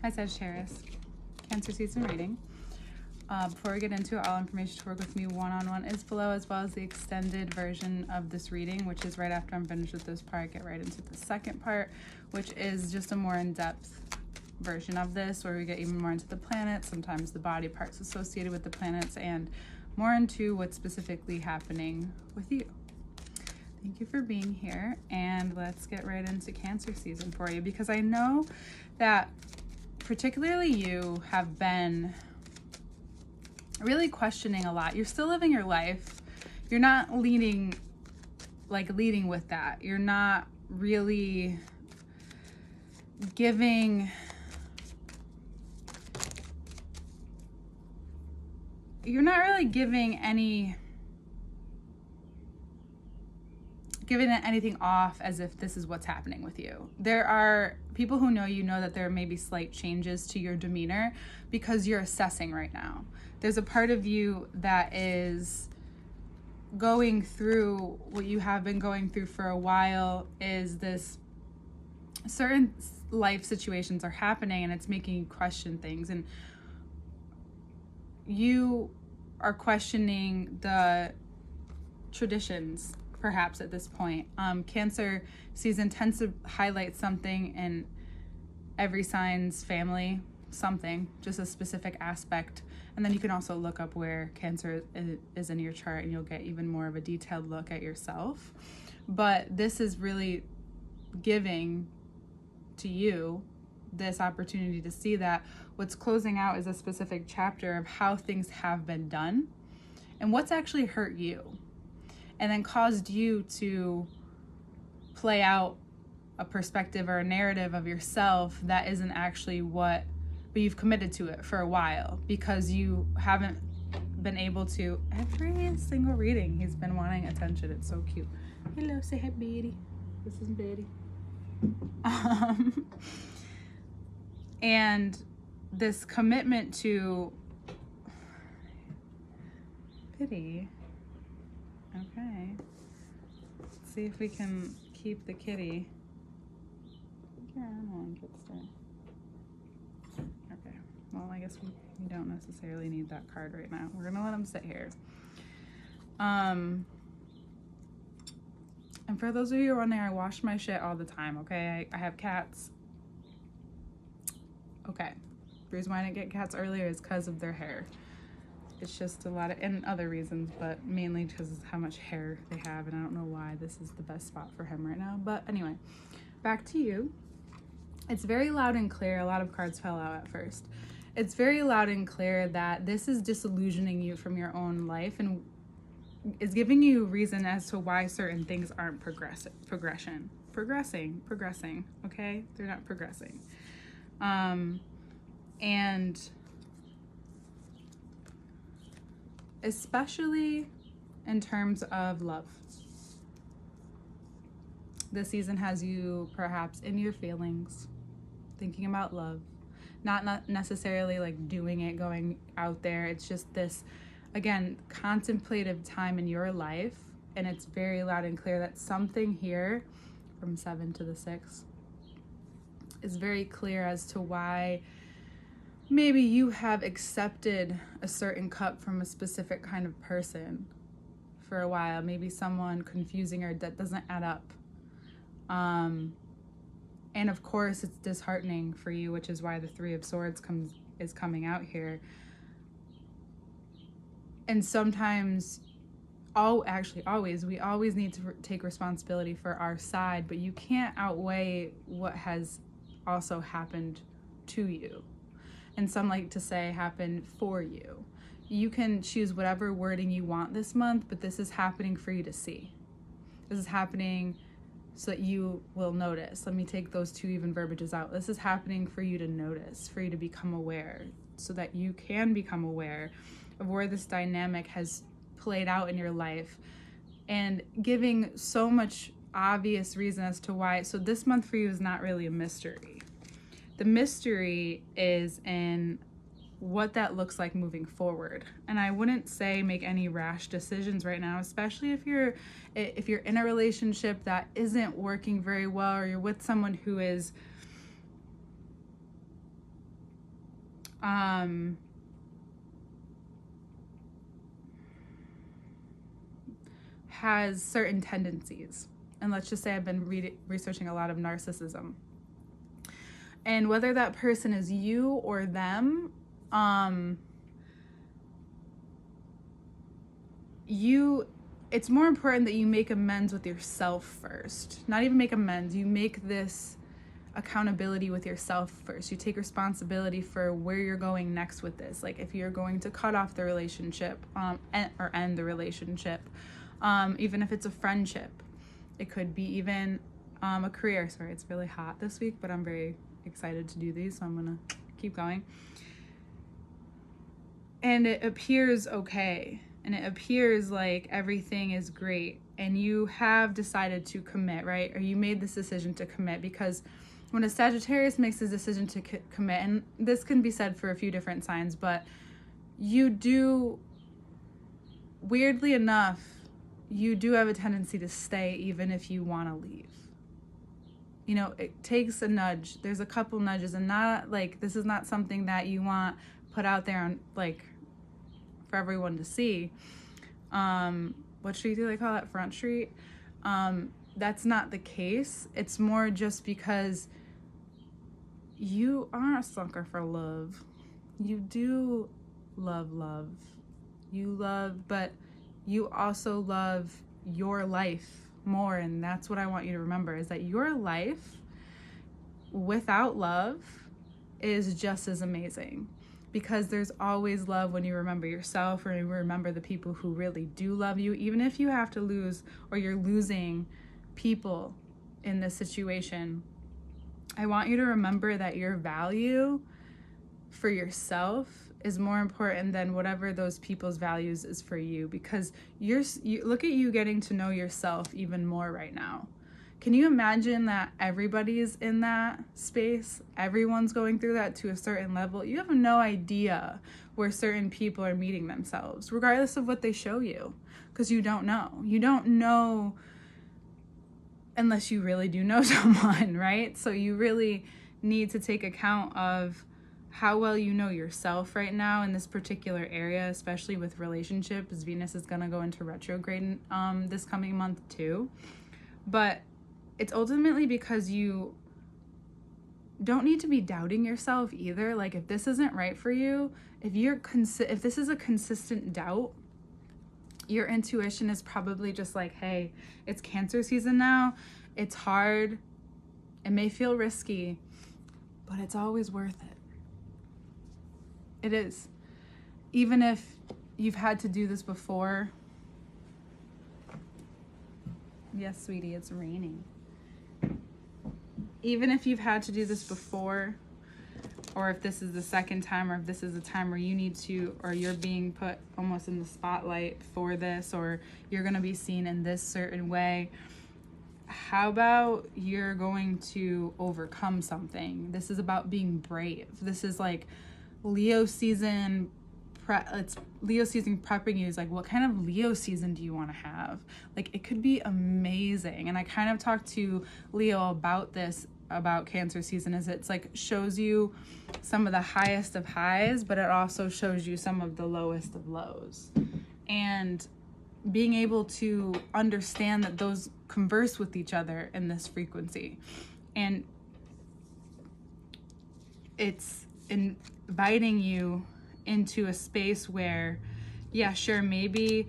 Hi Sagittarius, Cancer season reading. Before we get into it, all information to work with me one-on-one is below, as well as the extended version of this reading, which is right after I'm finished with this part. Get right into the second part, which is just a more in-depth version of this, where we get even more into the planets, sometimes the body parts associated with the planets, and more into what's specifically happening with you. Thank you for being here, and let's get right into Cancer season for you, because I know that particularly you have been really questioning a lot. You're still living your life. You're not leading with that. You're not really giving anything off as if this is what's happening with you. There are people who know you know that there may be slight changes to your demeanor because you're assessing right now. There's a part of you that is going through what you have been going through for a while. Is this certain life situations are happening and it's making you question things, and you are questioning the traditions perhaps at this point. Cancer season tends to highlight something in every sign's family, something, just a specific aspect. And then you can also look up where Cancer is in your chart, and you'll get even more of a detailed look at yourself. But this is really giving to you this opportunity to see that what's closing out is a specific chapter of how things have been done and what's actually hurt you, and then caused you to play out a perspective or a narrative of yourself that isn't actually what, but you've committed to it for a while because you haven't been able to. Every single reading, he's been wanting attention. It's so cute. Hello, say hi, Betty. This is Betty. And this commitment to pity. Okay. Let's see if we can keep the kitty. Yeah, I don't want kids to. Okay. Well, I guess we don't necessarily need that card right now. We're gonna let him sit here. And for those of you who are wondering, I wash my shit all the time, okay? I have cats. Okay. The reason why I didn't get cats earlier is because of their hair. It's just a lot of, and other reasons, but mainly because of how much hair they have, and I don't know why this is the best spot for him right now. But anyway, back to you. It's very loud and clear. A lot of cards fell out at first. It's very loud and clear that this is disillusioning you from your own life and is giving you reason as to why certain things aren't progressing, okay? They're not progressing. And especially in terms of love. This season has you perhaps in your feelings, thinking about love, not necessarily like doing it, going out there. It's just this, again, contemplative time in your life, and it's very loud and clear that something here from 7 to the 6 is very clear as to why maybe you have accepted a certain cup from a specific kind of person for a while, maybe someone confusing or that doesn't add up. And of course it's disheartening for you, which is why the 3 of Swords is coming out here. And sometimes, we always need to take responsibility for our side, but you can't outweigh what has also happened to you. And some like to say happened for you. You can choose whatever wording you want this month, but this is happening for you to see. This is happening so that you will notice. Let me take those 2 even verbiages out. This is happening for you to notice, for you to become aware, so that you can become aware of where this dynamic has played out in your life, and giving so much obvious reason as to why. So this month for you is not really a mystery. The mystery is in what that looks like moving forward. And I wouldn't say make any rash decisions right now, especially if you're in a relationship that isn't working very well, or you're with someone who is has certain tendencies. And let's just say I've been researching a lot of narcissism. And whether that person is you or them, it's more important that you make amends with yourself first. Not even make amends. You make this accountability with yourself first. You take responsibility for where you're going next with this. Like if you're going to cut off the relationship, or end the relationship, even if it's a friendship. It could be even a career. Sorry, it's really hot this week, but I'm very excited to do these, so I'm gonna keep going. And it appears okay, and it appears like everything is great, and you have decided to commit, right? Or you made this decision to commit, because when a Sagittarius makes this decision to commit, and this can be said for a few different signs, but you do, weirdly enough, you do have a tendency to stay even if you want to leave. You know, it takes a nudge. There's a couple nudges, and not like, this is not something that you want put out there on, like, for everyone to see. What street do they call that? Front Street? That's not the case. It's more just because you are a sucker for love. You do love. You love, but you also love your life more. And that's what I want you to remember, is that your life without love is just as amazing, because there's always love when you remember yourself, or you remember the people who really do love you. Even if you have to lose, or you're losing people in this situation, I want you to remember that your value for yourself is more important than whatever those people's values is for you, because you look at you getting to know yourself even more right now. Can you imagine that everybody's in that space? Everyone's going through that to a certain level. You have no idea where certain people are meeting themselves, regardless of what they show you, because you don't know. You don't know unless you really do know someone, right? So you really need to take account of how well you know yourself right now in this particular area, especially with relationships. Venus is going to go into retrograde this coming month too. But it's ultimately because you don't need to be doubting yourself either. Like, if this isn't right for you, if this is a consistent doubt, your intuition is probably just like, hey, it's Cancer season now. It's hard. It may feel risky, but it's always worth it. It is. Even if you've had to do this before. Yes, sweetie, it's raining. Even if you've had to do this before, or if this is the second time, or if this is a time where you need to, or you're being put almost in the spotlight for this, or you're going to be seen in this certain way, how about you're going to overcome something? This is about being brave. This is like Leo season. It's Leo season prepping you. Is like, what kind of Leo season do you want to have? Like, it could be amazing. And I kind of talked to Leo about this, about Cancer season, is it's like shows you some of the highest of highs, but it also shows you some of the lowest of lows. And being able to understand that those converse with each other in this frequency. And it's inviting you into a space where, yeah, sure, maybe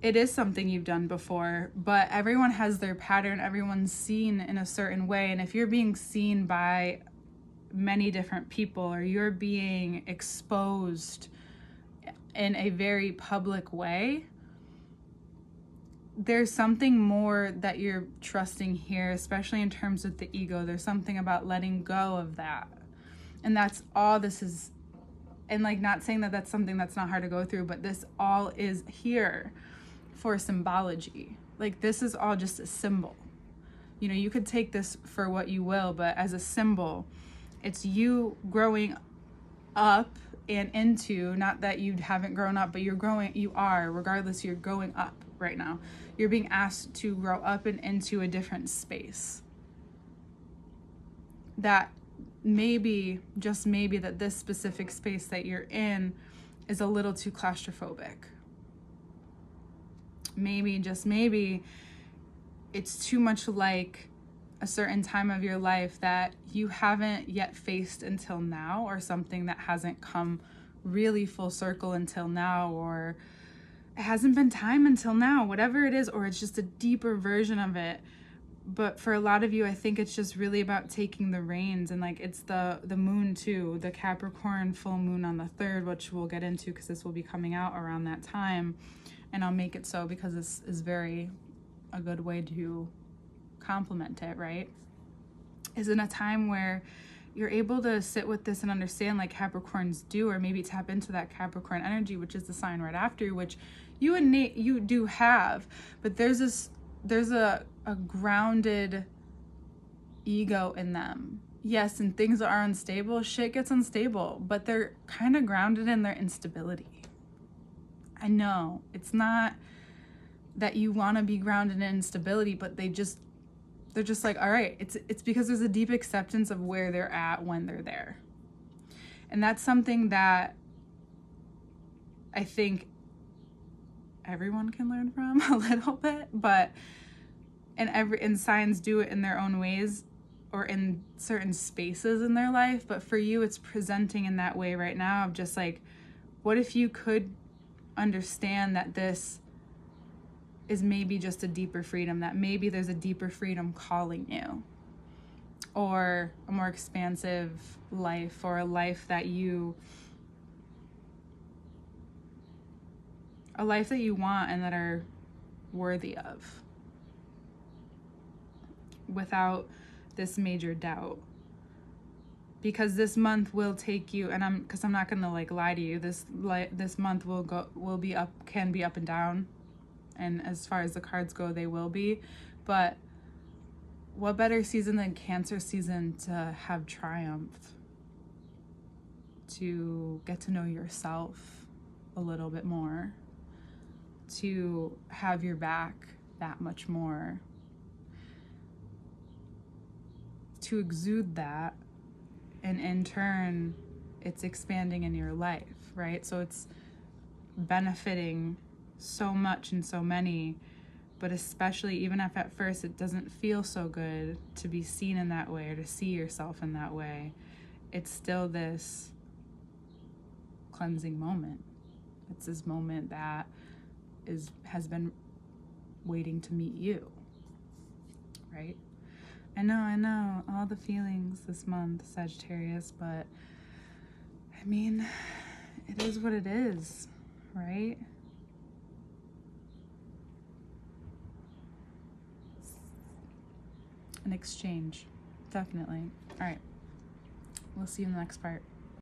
it is something you've done before, but everyone has their pattern. Everyone's seen in a certain way. And if you're being seen by many different people, or you're being exposed in a very public way, there's something more that you're trusting here, especially in terms of the ego. There's something about letting go of that. And that's all this is. And like, not saying that that's something that's not hard to go through, but this all is here for symbology. Like, this is all just a symbol. You know, you could take this for what you will, but as a symbol, it's you growing up and into, not that you haven't grown up, but you are, regardless, you're growing up right now. You're being asked to grow up and into a different space that maybe, just maybe, that this specific space that you're in is a little too claustrophobic. Maybe, just maybe, it's too much like a certain time of your life that you haven't yet faced until now, or something that hasn't come really full circle until now, or it hasn't been time until now, whatever it is, or it's just a deeper version of it. But for a lot of you, I think it's just really about taking the reins, and like it's the moon too, the Capricorn full moon on the 3rd, which we'll get into because this will be coming out around that time, and I'll make it so because this is very a good way to complement it, right? Is in a time where you're able to sit with this and understand, like Capricorns do, or maybe tap into that Capricorn energy, which is the sign right after you, which you do have, but there's a grounded ego in them. Yes, and things are unstable, shit gets unstable, but they're kind of grounded in their instability. I know it's not that you want to be grounded in instability, but they're just like, all right, it's because there's a deep acceptance of where they're at when they're there. And that's something that I think everyone can learn from a little bit, but and signs do it in their own ways or in certain spaces in their life. But for you, it's presenting in that way right now of just like, what if you could understand that this is maybe just a deeper freedom, that maybe there's a deeper freedom calling you, or a more expansive life, or a life that you want and that are worthy of, without this major doubt. Because this month will take you, and I'm not gonna like lie to you, this month can be up and down, and as far as the cards go, they will be. But what better season than Cancer season to have triumph, to get to know yourself a little bit more, to have your back that much more, to exude that, and in turn it's expanding in your life, right? So it's benefiting so much and so many, but especially even if at first it doesn't feel so good to be seen in that way or to see yourself in that way, it's still this cleansing moment. It's this moment that has been waiting to meet you, right? I know, all the feelings this month, Sagittarius, but I mean, it is what it is, right? An exchange, definitely. All right, we'll see you in the next part.